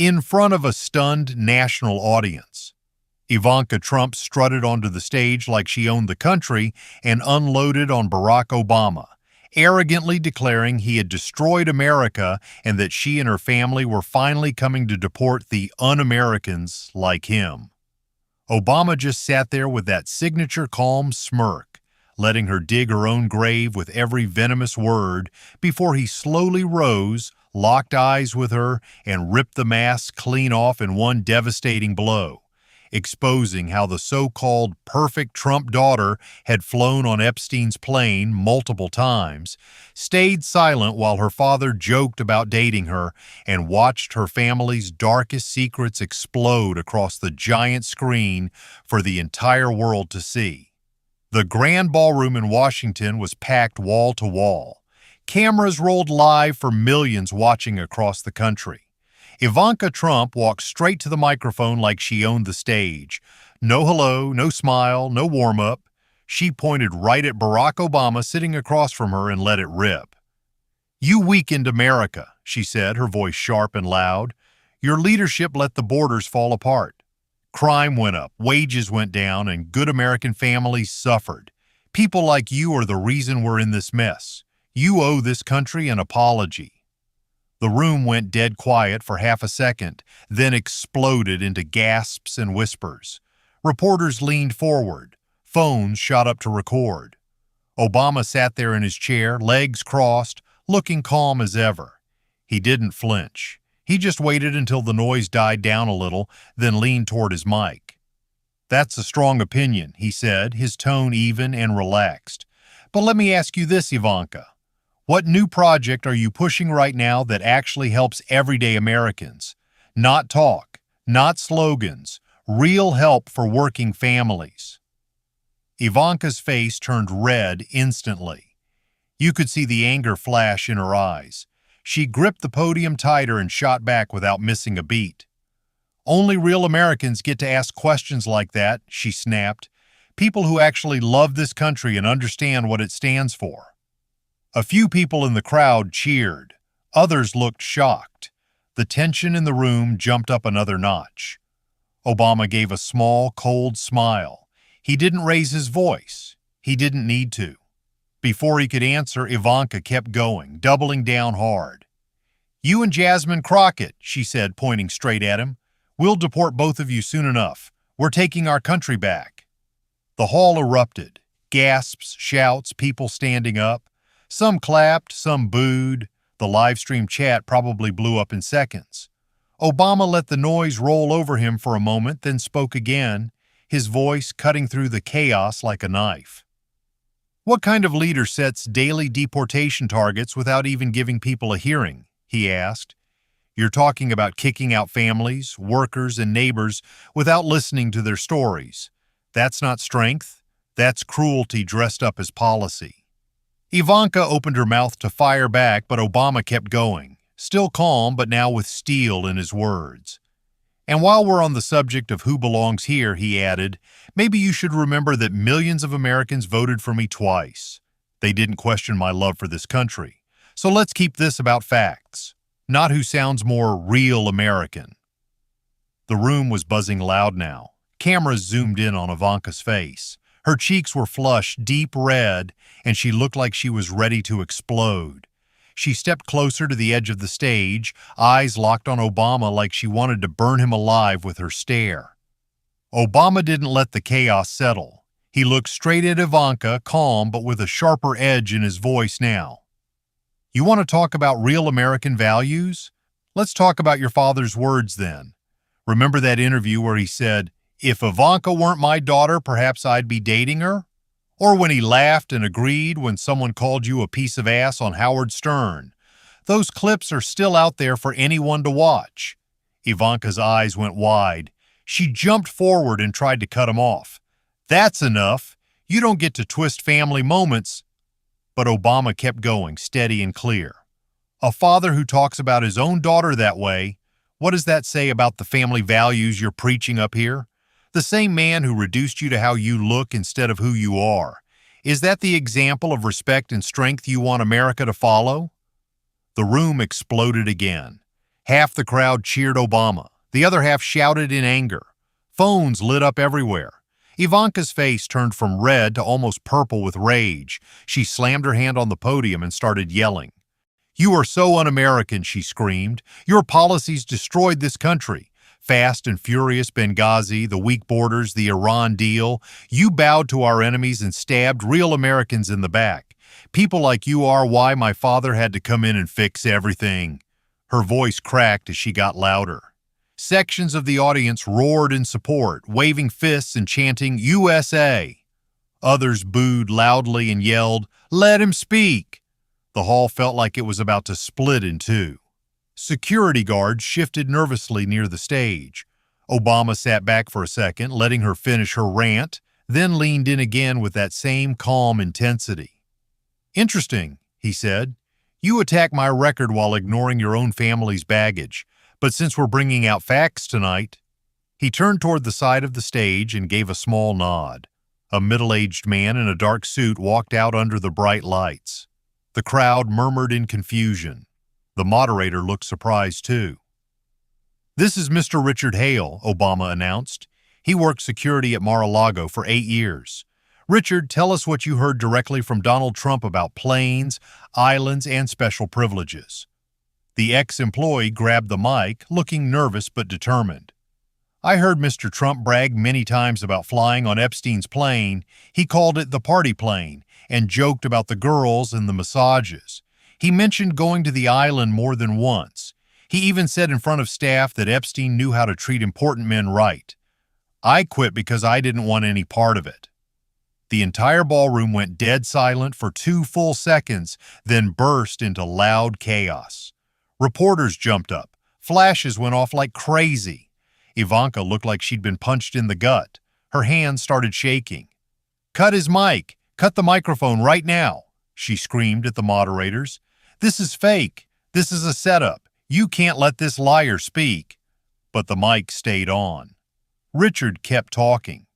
in front of a stunned national audience. Ivanka Trump strutted onto the stage like she owned the country and unloaded on Barack Obama, arrogantly declaring he had destroyed America and that she and her family were finally coming to deport the un-Americans like him. Obama just sat there with that signature calm smirk, letting her dig her own grave with every venomous word before he slowly rose, locked eyes with her, and ripped the mask clean off in one devastating blow, exposing how the so-called perfect Trump daughter had flown on Epstein's plane multiple times, stayed silent while her father joked about dating her, and watched her family's darkest secrets explode across the giant screen for the entire world to see. The Grand Ballroom in Washington was packed wall to wall. Cameras rolled live for millions watching across the country. Ivanka Trump walked straight to the microphone like she owned the stage. No hello, no smile, no warm-up. She pointed right at Barack Obama sitting across from her and let it rip. "You weakened America," she said, her voice sharp and loud. "Your leadership let the borders fall apart. Crime went up, wages went down, and good American families suffered. People like you are the reason we're in this mess. You owe this country an apology." The room went dead quiet for half a second, then exploded into gasps and whispers. Reporters leaned forward. Phones shot up to record. Obama sat there in his chair, legs crossed, looking calm as ever. He didn't flinch. He just waited until the noise died down a little, then leaned toward his mic. "That's a strong opinion," he said, his tone even and relaxed. "But let me ask you this, Ivanka. What new project are you pushing right now that actually helps everyday Americans? Not talk, not slogans, real help for working families." Ivanka's face turned red instantly. You could see the anger flash in her eyes. She gripped the podium tighter and shot back without missing a beat. "Only real Americans get to ask questions like that," she snapped. "People who actually love this country and understand what it stands for." A few people in the crowd cheered. Others looked shocked. The tension in the room jumped up another notch. Obama gave a small, cold smile. He didn't raise his voice. He didn't need to. Before he could answer, Ivanka kept going, doubling down hard. "You and Jasmine Crockett," she said, pointing straight at him. "We'll deport both of you soon enough. We're taking our country back." The hall erupted. Gasps, shouts, people standing up. Some clapped, some booed. The live stream chat probably blew up in seconds. Obama let the noise roll over him for a moment, then spoke again, his voice cutting through the chaos like a knife. "What kind of leader sets daily deportation targets without even giving people a hearing?" he asked. "You're talking about kicking out families, workers, and neighbors without listening to their stories. That's not strength. That's cruelty dressed up as policy." Ivanka opened her mouth to fire back, but Obama kept going, still calm but now with steel in his words. "And while we're on the subject of who belongs here," he added, "maybe you should remember that millions of Americans voted for me twice. They didn't question my love for this country. So let's keep this about facts, not who sounds more real American." The room was buzzing loud now. Cameras zoomed in on Ivanka's face. Her cheeks were flushed, deep red, and she looked like she was ready to explode. She stepped closer to the edge of the stage, eyes locked on Obama like she wanted to burn him alive with her stare. Obama didn't let the chaos settle. He looked straight at Ivanka, calm but with a sharper edge in his voice now. "You want to talk about real American values? Let's talk about your father's words then. Remember that interview where he said, 'If Ivanka weren't my daughter, perhaps I'd be dating her?' Or when he laughed and agreed when someone called you a piece of ass on Howard Stern. Those clips are still out there for anyone to watch." Ivanka's eyes went wide. She jumped forward and tried to cut him off. "That's enough. You don't get to twist family moments." But Obama kept going, steady and clear. "A father who talks about his own daughter that way, what does that say about the family values you're preaching up here? The same man who reduced you to how you look instead of who you are. Is that the example of respect and strength you want America to follow?" The room exploded again. Half the crowd cheered Obama. The other half shouted in anger. Phones lit up everywhere. Ivanka's face turned from red to almost purple with rage. She slammed her hand on the podium and started yelling. "You are so un-American," she screamed. "Your policies destroyed this country. Fast and furious Benghazi, the weak borders, the Iran deal. You bowed to our enemies and stabbed real Americans in the back. People like you are why my father had to come in and fix everything." Her voice cracked as she got louder. Sections of the audience roared in support, waving fists and chanting, "USA!" Others booed loudly and yelled, "Let him speak!" The hall felt like it was about to split in two. Security guards shifted nervously near the stage. Obama sat back for a second, letting her finish her rant, then leaned in again with that same calm intensity. "Interesting," he said. "You attack my record while ignoring your own family's baggage. But since we're bringing out facts tonight..." He turned toward the side of the stage and gave a small nod. A middle-aged man in a dark suit walked out under the bright lights. The crowd murmured in confusion. The moderator looked surprised too. "This is Mr. Richard Hale," Obama announced. "He worked security at Mar-a-Lago for 8 years. Richard, tell us what you heard directly from Donald Trump about planes, islands, and special privileges." The ex-employee grabbed the mic, looking nervous but determined. "I heard Mr. Trump brag many times about flying on Epstein's plane. He called it the party plane and joked about the girls and the massages. He mentioned going to the island more than once. He even said in front of staff that Epstein knew how to treat important men right. I quit because I didn't want any part of it." The entire ballroom went dead silent for 2 full seconds, then burst into loud chaos. Reporters jumped up. Flashes went off like crazy. Ivanka looked like she'd been punched in the gut. Her hands started shaking. "Cut his mic! Cut the microphone right now!" she screamed at the moderators. "This is fake. This is a setup. You can't let this liar speak." But the mic stayed on. Richard kept talking.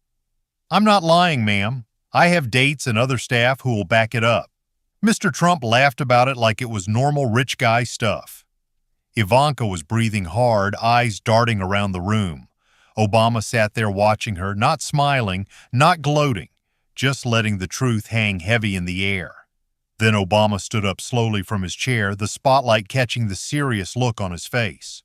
"I'm not lying, ma'am. I have dates and other staff who will back it up." Mr. Trump laughed about it like it was normal rich guy stuff. Ivanka was breathing hard, eyes darting around the room. Obama sat there watching her, not smiling, not gloating, just letting the truth hang heavy in the air. Then Obama stood up slowly from his chair, the spotlight catching the serious look on his face.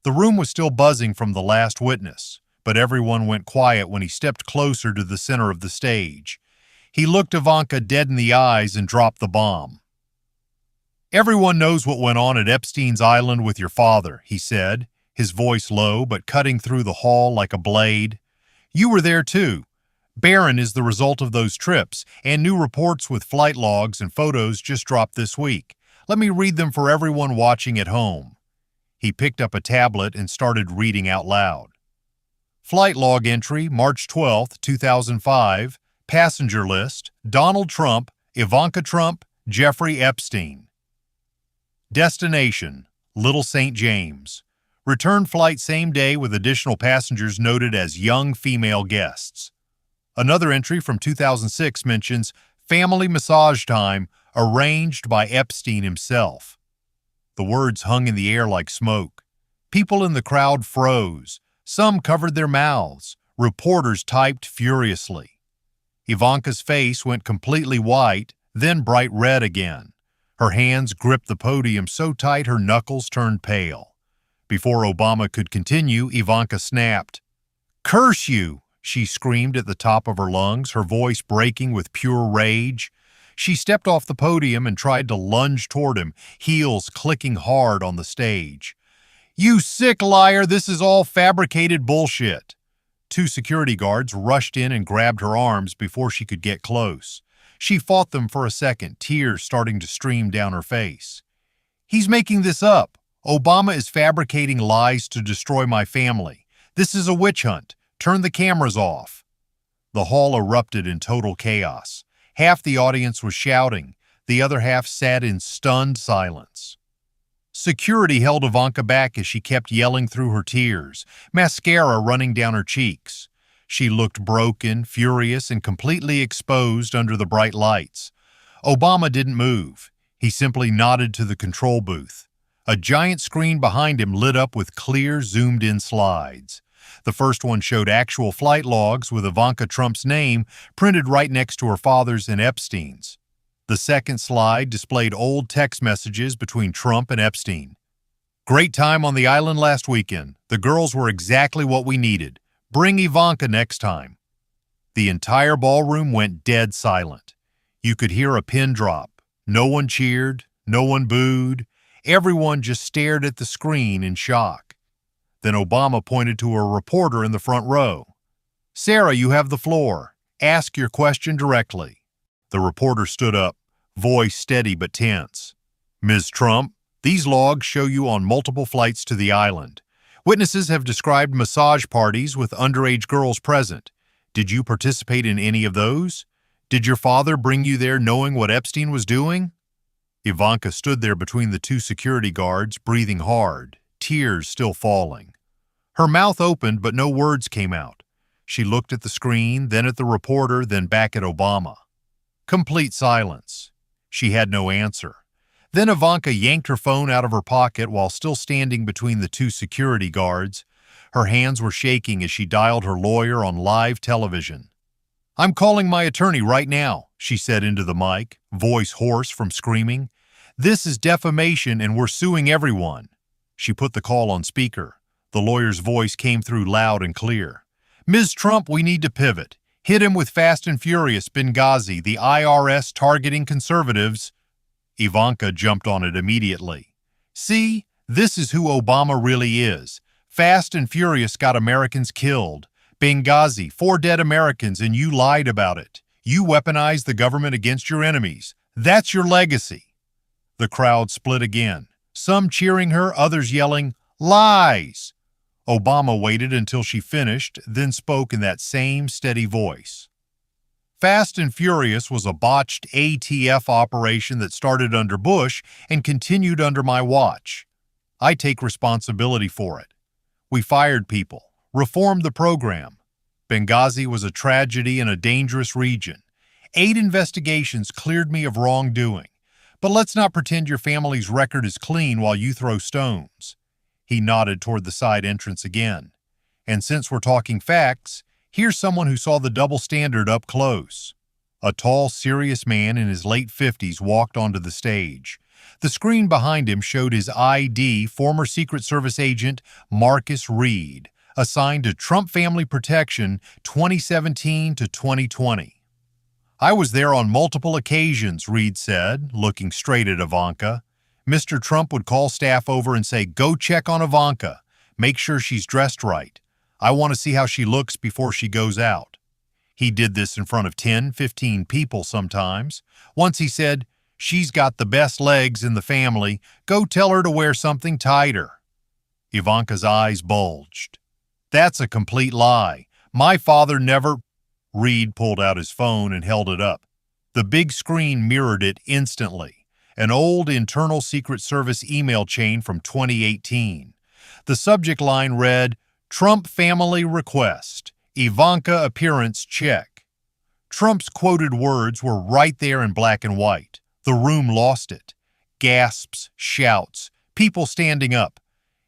The room was still buzzing from the last witness, but everyone went quiet when he stepped closer to the center of the stage. He looked Ivanka dead in the eyes and dropped the bomb. "Everyone knows what went on at Epstein's island with your father," he said, his voice low but cutting through the hall like a blade. "You were there too. Barron is the result of those trips, and new reports with flight logs and photos just dropped this week. Let me read them for everyone watching at home." He picked up a tablet and started reading out loud. Flight log entry, March 12, 2005. Passenger list, Donald Trump, Ivanka Trump, Jeffrey Epstein. Destination, Little St. James. Return flight same day with additional passengers noted as young female guests. Another entry from 2006 mentions family massage time arranged by Epstein himself. The words hung in the air like smoke. People in the crowd froze. Some covered their mouths. Reporters typed furiously. Ivanka's face went completely white, then bright red again. Her hands gripped the podium so tight her knuckles turned pale. Before Obama could continue, Ivanka snapped. "Curse you!" she screamed at the top of her lungs, her voice breaking with pure rage. She stepped off the podium and tried to lunge toward him, heels clicking hard on the stage. "You sick liar, this is all fabricated bullshit." 2 security guards rushed in and grabbed her arms before she could get close. She fought them for a second, tears starting to stream down her face. "He's making this up. Obama is fabricating lies to destroy my family. This is a witch hunt. Turn the cameras off." The hall erupted in total chaos. Half the audience was shouting. The other half sat in stunned silence. Security held Ivanka back as she kept yelling through her tears, mascara running down her cheeks. She looked broken, furious, and completely exposed under the bright lights. Obama didn't move. He simply nodded to the control booth. A giant screen behind him lit up with clear, zoomed-in slides. The first one showed actual flight logs with Ivanka Trump's name printed right next to her father's and Epstein's. The second slide displayed old text messages between Trump and Epstein. "Great time on the island last weekend. The girls were exactly what we needed. Bring Ivanka next time." The entire ballroom went dead silent. You could hear a pin drop. No one cheered. No one booed. Everyone just stared at the screen in shock. Then Obama pointed to a reporter in the front row. "Sarah, you have the floor. Ask your question directly." The reporter stood up, voice steady but tense. "Ms. Trump, these logs show you on multiple flights to the island. Witnesses have described massage parties with underage girls present. Did you participate in any of those? Did your father bring you there knowing what Epstein was doing?" Ivanka stood there between the two security guards, breathing hard, tears still falling. Her mouth opened, but no words came out. She looked at the screen, then at the reporter, then back at Obama. Complete silence. She had no answer. Then Ivanka yanked her phone out of her pocket while still standing between the two security guards. Her hands were shaking as she dialed her lawyer on live television. "I'm calling my attorney right now," she said into the mic, voice hoarse from screaming. "This is defamation and we're suing everyone." She put the call on speaker. The lawyer's voice came through loud and clear. "Ms. Trump, we need to pivot. Hit him with Fast and Furious Benghazi, the IRS targeting conservatives." Ivanka jumped on it immediately. "See, this is who Obama really is. Fast and Furious got Americans killed. Benghazi, 4 dead Americans, and you lied about it. You weaponized the government against your enemies. That's your legacy." The crowd split again, some cheering her, others yelling, "Lies!" Obama waited until she finished, then spoke in that same steady voice. "Fast and Furious was a botched ATF operation that started under Bush and continued under my watch. I take responsibility for it. We fired people, reformed the program. Benghazi was a tragedy in a dangerous region. 8 investigations cleared me of wrongdoing. But let's not pretend your family's record is clean while you throw stones." He nodded toward the side entrance again. "And since we're talking facts, here's someone who saw the double standard up close." A tall, serious man in his late 50s walked onto the stage. The screen behind him showed his ID, former Secret Service agent Marcus Reed, assigned to Trump Family Protection 2017 to 2020. "I was there on multiple occasions," Reed said, looking straight at Ivanka. Mr. Trump would call staff over and say, "Go check on Ivanka. Make sure she's dressed right. I want to see how she looks before she goes out." He did this in front of 10, 15 people sometimes. Once he said, "She's got the best legs in the family. Go tell her to wear something tighter." Ivanka's eyes bulged. "That's a complete lie. My father never—" Reed pulled out his phone and held it up. The big screen mirrored it instantly. An old internal Secret Service email chain from 2018. The subject line read, "Trump family request. Ivanka appearance check." Trump's quoted words were right there in black and white. The room lost it. Gasps, shouts, people standing up.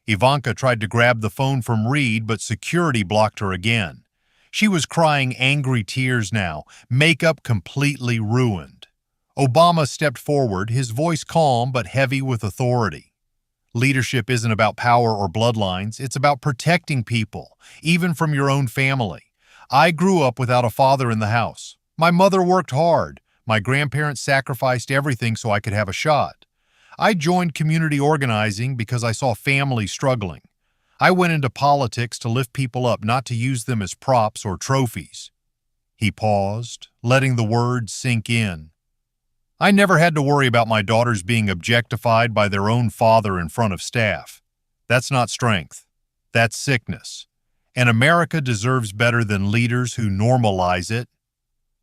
Ivanka tried to grab the phone from Reed, but security blocked her again. She was crying angry tears now, makeup completely ruined. Obama stepped forward, his voice calm but heavy with authority. "Leadership isn't about power or bloodlines, it's about protecting people, even from your own family. I grew up without a father in the house. My mother worked hard. My grandparents sacrificed everything so I could have a shot. I joined community organizing because I saw families struggling. I went into politics to lift people up, not to use them as props or trophies." He paused, letting the words sink in. "I never had to worry about my daughters being objectified by their own father in front of staff. That's not strength. That's sickness. And America deserves better than leaders who normalize it."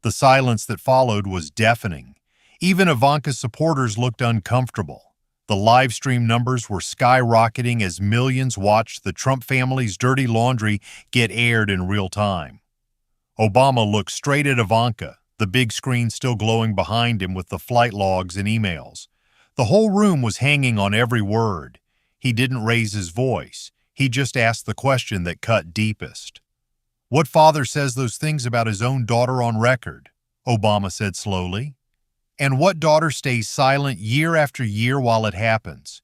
The silence that followed was deafening. Even Ivanka's supporters looked uncomfortable. The live stream numbers were skyrocketing as millions watched the Trump family's dirty laundry get aired in real time. Obama looked straight at Ivanka, the big screen still glowing behind him with the flight logs and emails. The whole room was hanging on every word. He didn't raise his voice. He just asked the question that cut deepest. "What father says those things about his own daughter on record?" Obama said slowly. "And what daughter stays silent year after year while it happens?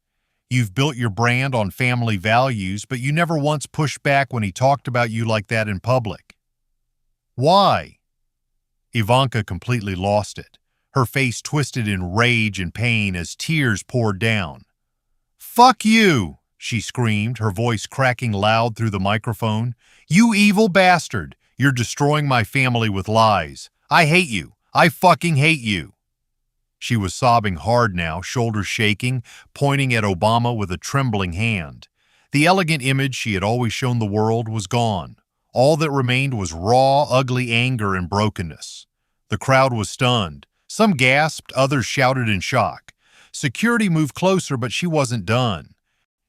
You've built your brand on family values, but you never once pushed back when he talked about you like that in public. Why?" Ivanka completely lost it. Her face twisted in rage and pain as tears poured down. "Fuck you!" she screamed, her voice cracking loud through the microphone. "You evil bastard! You're destroying my family with lies. I hate you. I fucking hate you." She was sobbing hard now, shoulders shaking, pointing at Obama with a trembling hand. The elegant image she had always shown the world was gone. All that remained was raw, ugly anger and brokenness. The crowd was stunned. Some gasped, others shouted in shock. Security moved closer, but she wasn't done.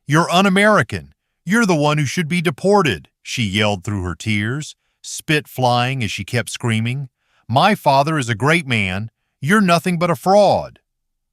"You're un-American. You're the one who should be deported," she yelled through her tears, spit flying as she kept screaming. "My father is a great man. You're nothing but a fraud."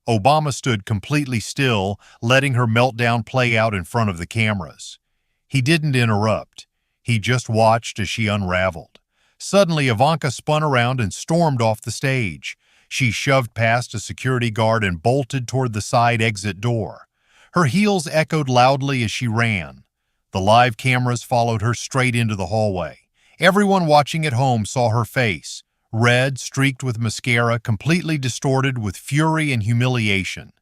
Obama stood completely still, letting her meltdown play out in front of the cameras. He didn't interrupt. He just watched as she unraveled. Suddenly, Ivanka spun around and stormed off the stage. She shoved past a security guard and bolted toward the side exit door. Her heels echoed loudly as she ran. The live cameras followed her straight into the hallway. Everyone watching at home saw her face, red, streaked with mascara, completely distorted with fury and humiliation.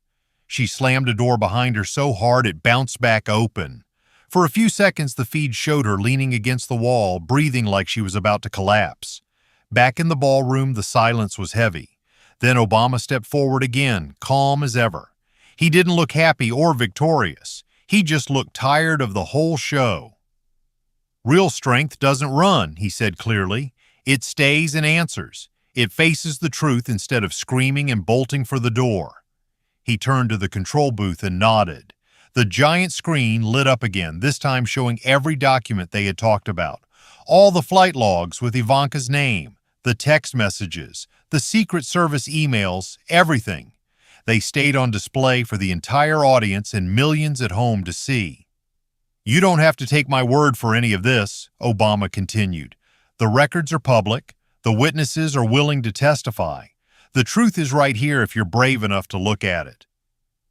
She slammed a door behind her so hard it bounced back open. For a few seconds, the feed showed her leaning against the wall, breathing like she was about to collapse. Back in the ballroom, the silence was heavy. Then Obama stepped forward again, calm as ever. He didn't look happy or victorious. He just looked tired of the whole show. "Real strength doesn't run," he said clearly. "It stays and answers. It faces the truth instead of screaming and bolting for the door." He turned to the control booth and nodded. The giant screen lit up again, this time showing every document they had talked about. All the flight logs with Ivanka's name, the text messages, the Secret Service emails, everything. They stayed on display for the entire audience and millions at home to see. "You don't have to take my word for any of this," Obama continued. "The records are public. The witnesses are willing to testify. The truth is right here if you're brave enough to look at it."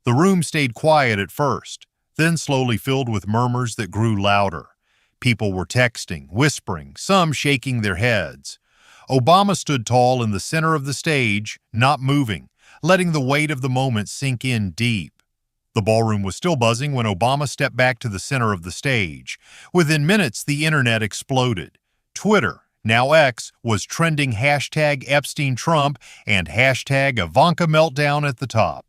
The room stayed quiet at first, then slowly filled with murmurs that grew louder. People were texting, whispering, some shaking their heads. Obama stood tall in the center of the stage, not moving, letting the weight of the moment sink in deep. The ballroom was still buzzing when Obama stepped back to the center of the stage. Within minutes, the internet exploded. Twitter, now X, was trending hashtag Epstein Trump and hashtag Ivanka Meltdown at the top.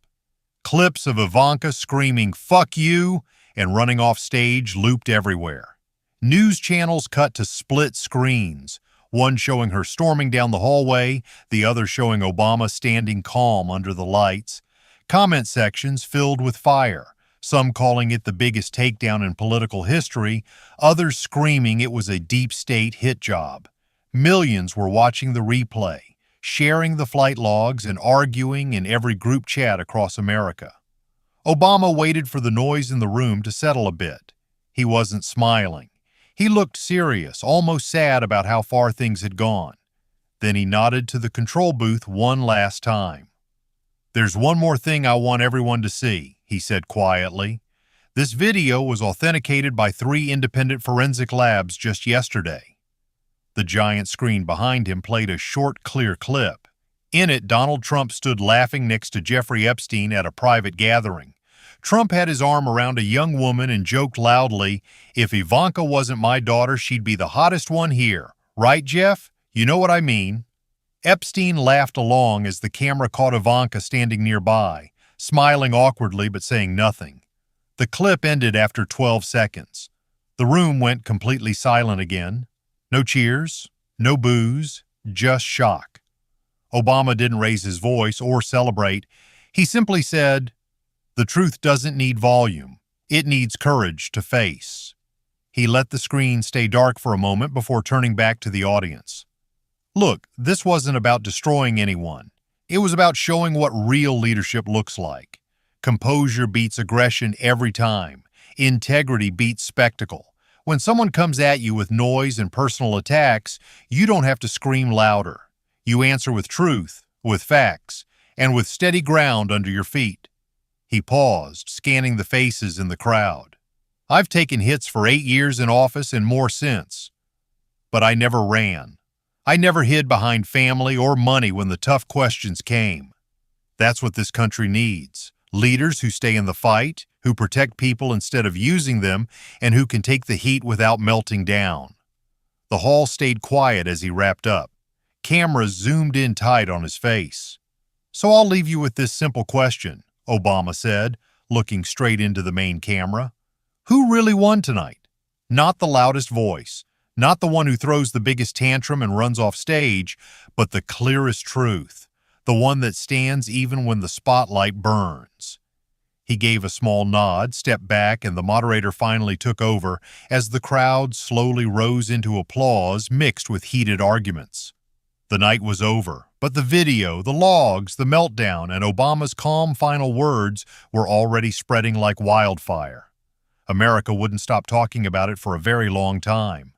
Clips of Ivanka screaming, "Fuck you," and running off stage looped everywhere. News channels cut to split screens, one showing her storming down the hallway, the other showing Obama standing calm under the lights. Comment sections filled with fire, some calling it the biggest takedown in political history, others screaming it was a deep state hit job. Millions were watching the replay, sharing the flight logs and arguing in every group chat across America. Obama waited for the noise in the room to settle a bit. He wasn't smiling. He looked serious, almost sad about how far things had gone. Then he nodded to the control booth one last time. "There's one more thing I want everyone to see," he said quietly. "This video was authenticated by 3 independent forensic labs just yesterday." The giant screen behind him played a short, clear clip. In it, Donald Trump stood laughing next to Jeffrey Epstein at a private gathering. Trump had his arm around a young woman and joked loudly, "If Ivanka wasn't my daughter, she'd be the hottest one here. Right, Jeff? You know what I mean." Epstein laughed along as the camera caught Ivanka standing nearby, smiling awkwardly but saying nothing. The clip ended after 12 seconds. The room went completely silent again. No cheers, no boos, just shock. Obama didn't raise his voice or celebrate. He simply said, "The truth doesn't need volume. It needs courage to face." He let the screen stay dark for a moment before turning back to the audience. "Look, this wasn't about destroying anyone. It was about showing what real leadership looks like. Composure beats aggression every time. Integrity beats spectacle. When someone comes at you with noise and personal attacks, you don't have to scream louder. You answer with truth, with facts, and with steady ground under your feet. He paused, scanning the faces in the crowd. I've taken hits for 8 years in office and more since. But I never ran. I never hid behind family or money when the tough questions came. That's what this country needs. Leaders who stay in the fight, who protect people instead of using them, and who can take the heat without melting down. The hall stayed quiet as he wrapped up. Cameras zoomed in tight on his face. "So I'll leave you with this simple question," Obama said, looking straight into the main camera. "Who really won tonight? Not the loudest voice, not the one who throws the biggest tantrum and runs off stage, but the clearest truth, the one that stands even when the spotlight burns." He gave a small nod, stepped back, and the moderator finally took over as the crowd slowly rose into applause mixed with heated arguments. The night was over, but the video, the logs, the meltdown, and Obama's calm final words were already spreading like wildfire. America wouldn't stop talking about it for a very long time.